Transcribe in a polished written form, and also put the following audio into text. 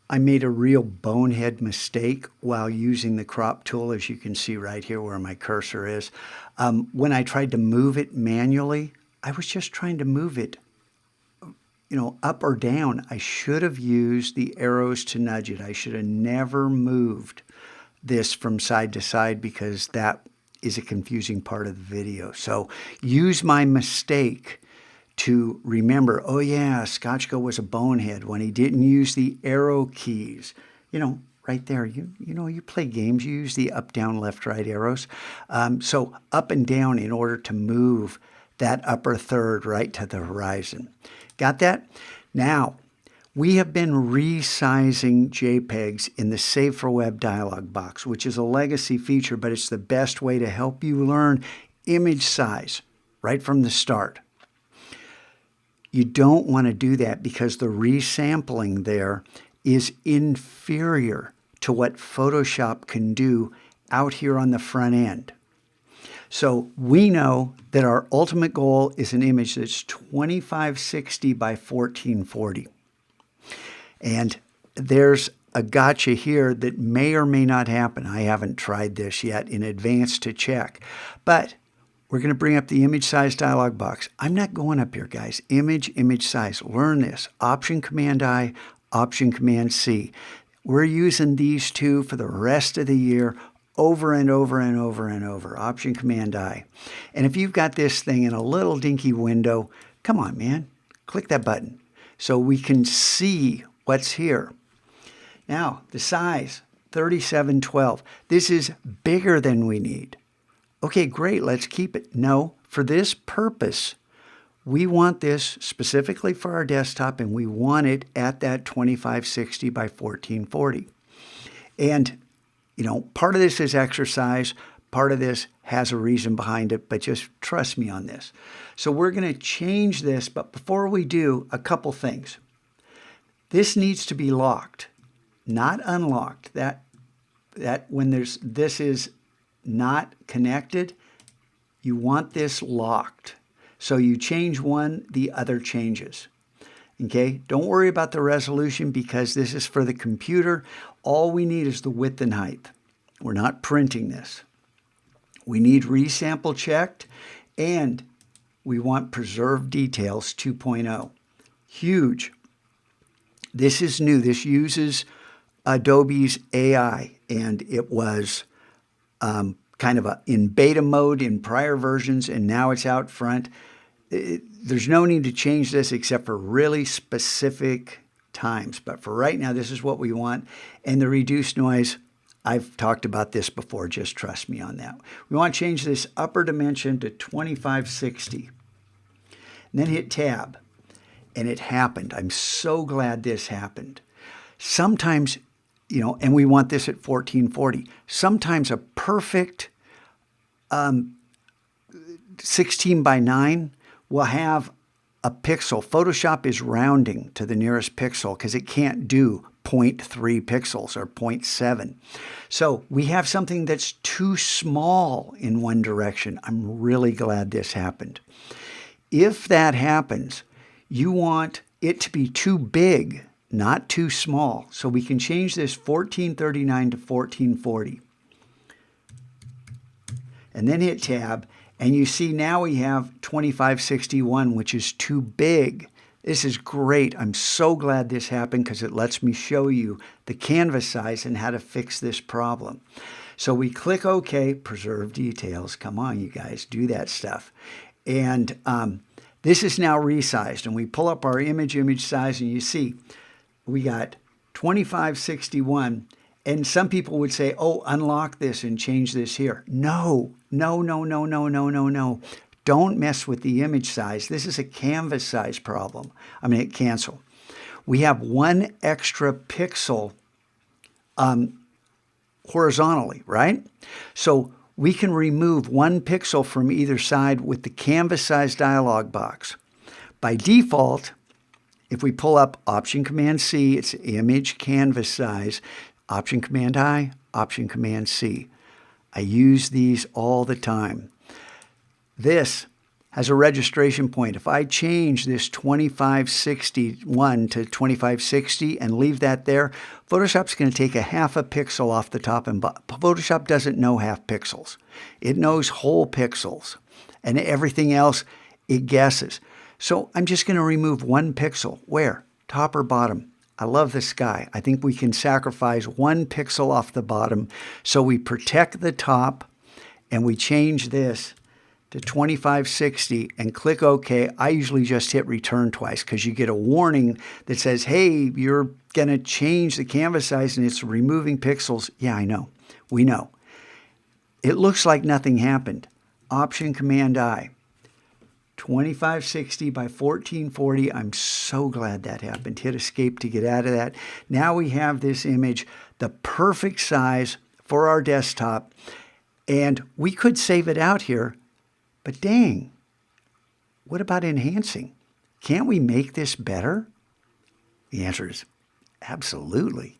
I made a real bonehead mistake while using the crop tool, as you can see right here where my cursor is. When I tried to move it manually, I was just trying to move it, up or down. I should have used the arrows to nudge it. I should have never moved this from side to side because that is a confusing part of the video. So use my mistake to remember, oh yeah, Scotchko was a bonehead when he didn't use the arrow keys. Right there, you play games, you use the up, down, left, right arrows. So up and down in order to move that upper third right to the horizon. Got that? Now, we have been resizing JPEGs in the Save for Web dialog box, which is a legacy feature, but it's the best way to help you learn image size right from the start. You don't want to do that because the resampling there is inferior to what Photoshop can do out here on the front end. So we know that our ultimate goal is an image that's 2560 by 1440. And there's a gotcha here that may or may not happen. I haven't tried this yet in advance to check. But we're going to bring up the image size dialog box. I'm not going up here, guys. Image size. Learn this. Option Command I, Option Command C. We're using these two for the rest of the year over and over and over and over. Option Command I. And if you've got this thing in a little dinky window, come on, man. Click that button so we can see what's here. Now, the size, 3712. This is bigger than we need. Okay, great, let's keep it. No, for this purpose, we want this specifically for our desktop, and we want it at that 2560 by 1440. And, part of this is exercise, part of this has a reason behind it, but just trust me on this. So we're going to change this, but before we do, a couple things. This needs to be locked, not unlocked. That when this is not connected, you want this locked. So you change one, the other changes. Okay, don't worry about the resolution because this is for the computer. All we need is the width and height. We're not printing this. We need resample checked, and we want preserved details 2.0. Huge. This is new. This uses Adobe's AI, and it was kind of in beta mode in prior versions, and now it's out front. There's no need to change this except for really specific times. But for right now, this is what we want. And the reduced noise, I've talked about this before. Just trust me on that. We want to change this upper dimension to 2560. And then hit Tab. And it happened. I'm so glad this happened. Sometimes, and we want this at 1440. Sometimes a perfect 16 by 9 will have a pixel. Photoshop is rounding to the nearest pixel because it can't do 0.3 pixels or 0.7. So we have something that's too small in one direction. I'm really glad this happened. If that happens, you want it to be too big, not too small. So we can change this 1439 to 1440. And then hit Tab. And you see now we have 2561, which is too big. This is great. I'm so glad this happened because it lets me show you the canvas size and how to fix this problem. So we click OK, preserve details. Come on, you guys, do that stuff. And this is now resized. And we pull up our image size, and you see we got 2561. And some people would say, oh, unlock this and change this here. No. Don't mess with the image size. This is a canvas size problem. Hit cancel. We have one extra pixel horizontally, right? So we can remove one pixel from either side with the canvas size dialog box. By default, if we pull up Option Command C, it's image canvas size. Option Command I, Option Command C. I use these all the time. This has a registration point. If I change this 2561 to 2560 and leave that there, Photoshop's going to take a half a pixel off the top and bottom. Photoshop doesn't know half pixels. It knows whole pixels, and everything else it guesses. So I'm just going to remove 1 pixel. Where? Top or bottom? I love the sky. I think we can sacrifice 1 pixel off the bottom so we protect the top, and we change this to 2560 and click OK. I usually just hit return twice because you get a warning that says, hey, you're going to change the canvas size and it's removing pixels. Yeah, I know. We know. It looks like nothing happened. Option Command I. 2560 by 1440. I'm so glad that happened. Hit escape to get out of that. Now we have this image, the perfect size for our desktop, and we could save it out here, but dang, what about enhancing? Can't we make this better? The answer is absolutely.